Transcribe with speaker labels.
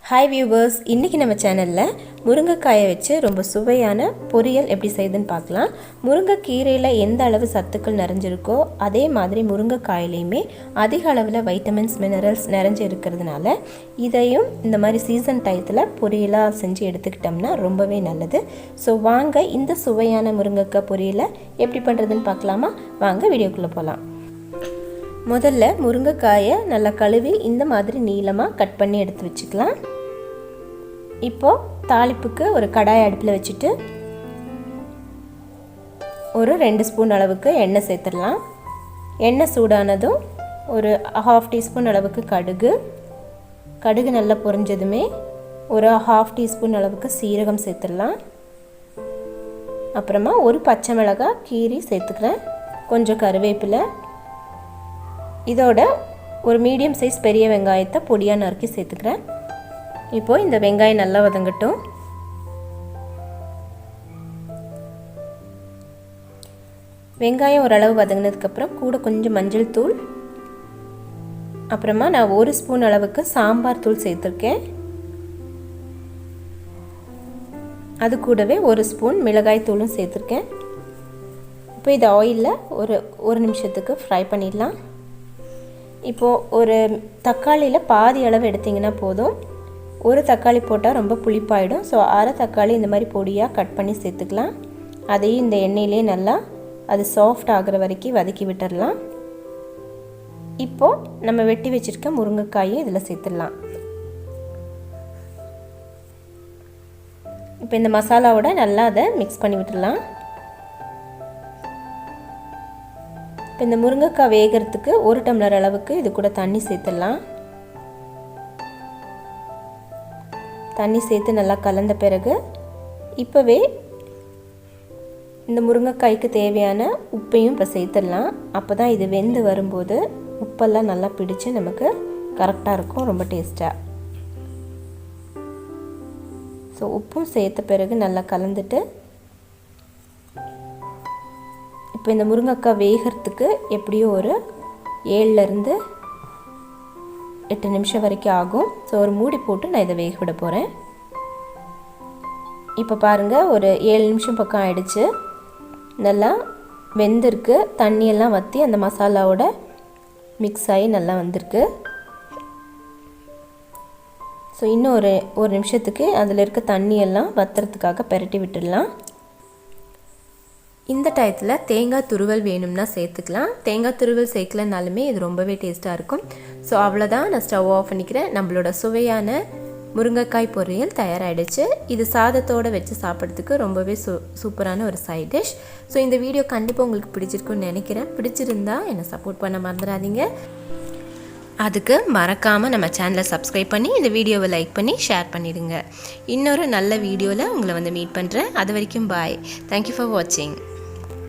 Speaker 1: Hi viewers, இன்னைக்கு நம்ம சேனல்ல முருங்கைக்காயை வச்சு ரொம்ப சுவையான பொரியல் எப்படி செய்யுதுன்னு பார்க்கலாம். முருங்கைக்கீரையில எந்த அளவு சத்துக்கள் நிறைஞ்சிருக்கோ அதே மாதிரி முருங்கைக்காயிலையுமே அதிக அளவுல வைட்டமின்ஸ் மினரல்ஸ் நிறைஞ்சு இருக்கிறதுனால இதையும் இந்த மாதிரி சீசன் டயத்துல பொரியலா செஞ்சு எடுத்துக்கிட்டோம்னா ரொம்பவே நல்லது. ஸோ வாங்க இந்த சுவையான முருங்கைக்காய் பொரியலை எப்படி பண்ணுறதுன்னு பார்க்கலாமா? வாங்க வீடியோக்குள்ளே போகலாம். முதல்ல முருங்கைக்காயை நல்லா கழுவி இந்த மாதிரி நீளமாக கட் பண்ணி எடுத்து வச்சுக்கலாம். இப்போது தாளிப்புக்கு ஒரு கடாய் அடுப்பில் வச்சுட்டு ஒரு 2 ஸ்பூன் அளவுக்கு எண்ணெய் சேர்த்துடலாம். எண்ணெய் சூடானதும் ஒரு 1/2 டீஸ்பூன் அளவுக்கு கடுகு நல்லா பொரிஞ்சதுமே ஒரு 1/2 டீஸ்பூன் அளவுக்கு சீரகம் சேர்த்துடலாம். அப்புறமா ஒரு பச்சை மிளகாய் கீரி சேர்த்துக்கிறேன், கொஞ்சம் கருவேப்பிலை, இதோட ஒரு மீடியம் சைஸ் பெரிய வெங்காயத்தை பொடியாக நறுக்கி சேர்த்துக்கிறேன். இப்போது இந்த வெங்காயம் நல்லா வதங்கட்டும். வெங்காயம் ஓரளவு வதங்கினதுக்கப்புறம் கூட கொஞ்சம் மஞ்சள் தூள், அப்புறமா நான் 1 ஸ்பூன் அளவுக்கு சாம்பார் தூள் சேர்த்துருக்கேன். அது கூடவே 1 ஸ்பூன் மிளகாய் தூளும் சேர்த்துருக்கேன். இப்போ இது ஆயிலில் ஒரு நிமிஷத்துக்கு ஃப்ரை பண்ணிடலாம். இப்போது ஒரு தக்காளியில் பாதி அளவு எடுத்திங்கன்னா போதும். ஒரு தக்காளி போட்டால் ரொம்ப புளிப்பாயிடும். ஸோ அரை தக்காளி இந்த மாதிரி பொடியாக கட் பண்ணி சேர்த்துக்கலாம். அதையும் இந்த எண்ணெயிலே நல்லா அது சாஃப்ட் ஆகிற வரைக்கும் வதக்கி விட்டுடலாம். இப்போது நம்ம வெட்டி வச்சுருக்க முருங்கைக்காயை இதில் சேர்த்துடலாம். இப்போ இந்த மசாலாவோட நல்லா அதை மிக்ஸ் பண்ணி விட்டுடலாம். இப்போ இந்த முருங்கைக்காய் வேகிறதுக்கு 1 டம்ளர் அளவுக்கு இது கூட தண்ணி சேர்த்துடலாம். தண்ணி சேர்த்து நல்லா கலந்த பிறகு இப்போவே இந்த முருங்கைக்காய்க்கு தேவையான உப்பையும் இப்போ சேர்த்துடலாம். அப்போ தான் இது வெந்து வரும்போது உப்பெல்லாம் நல்லா பிடிச்சு நமக்கு கரெக்டாக இருக்கும், ரொம்ப டேஸ்ட்டாக. ஸோ உப்பும் சேர்த்த பிறகு நல்லா கலந்துட்டு இப்போ இந்த முருங்கைக்காய் வேகிறதுக்கு எப்படியோ ஒரு 7லேருந்து 8 நிமிஷம் வரைக்கும் ஆகும். ஸோ ஒரு மூடி போட்டு நான் இதை வேக விட போகிறேன். இப்போ பாருங்கள், ஒரு 7 நிமிஷம் பக்கம் ஆயிடுச்சு. நல்லா வெந்திருக்கு, தண்ணியெல்லாம் வற்றி அந்த மசாலாவோட மிக்ஸ் ஆகி நல்லா வந்திருக்கு. ஸோ இன்னும் ஒரு நிமிஷத்துக்கு அதில் இருக்க தண்ணியெல்லாம் வற்றுறதுக்காக பெரட்டி விட்டுடலாம். இந்த டயத்தில் தேங்காய் துருவல் வேணும்னா சேர்த்துக்கலாம். தேங்காய் துருவல் சேர்க்கலனாலுமே இது ரொம்பவே டேஸ்ட்டாக இருக்கும். ஸோ அவ்வளோதான், நான் ஸ்டவ் ஆஃப் பண்ணிக்கிறேன். நம்மளோட சுவையான முருங்கைக்காய் பொரியல் தயாராகிடுச்சு. இது சாதத்தோடு வச்சு சாப்பிட்றதுக்கு ரொம்பவே சூப்பரான ஒரு சைட் டிஷ். ஸோ இந்த வீடியோ கண்டிப்பாக உங்களுக்கு பிடிச்சிருக்குன்னு நினைக்கிறேன். பிடிச்சிருந்தா என்னை சப்போர்ட் பண்ண மறந்துடாதீங்க. அதுக்கு மறக்காமல் நம்ம சேனலை சப்ஸ்கிரைப் பண்ணி இந்த வீடியோவை லைக் பண்ணி ஷேர் பண்ணிடுங்க. இன்னொரு நல்ல வீடியோவில் உங்களை மீட் பண்ணுறேன். அது வரைக்கும் பாய். தேங்க்யூ ஃபார் வாட்சிங்.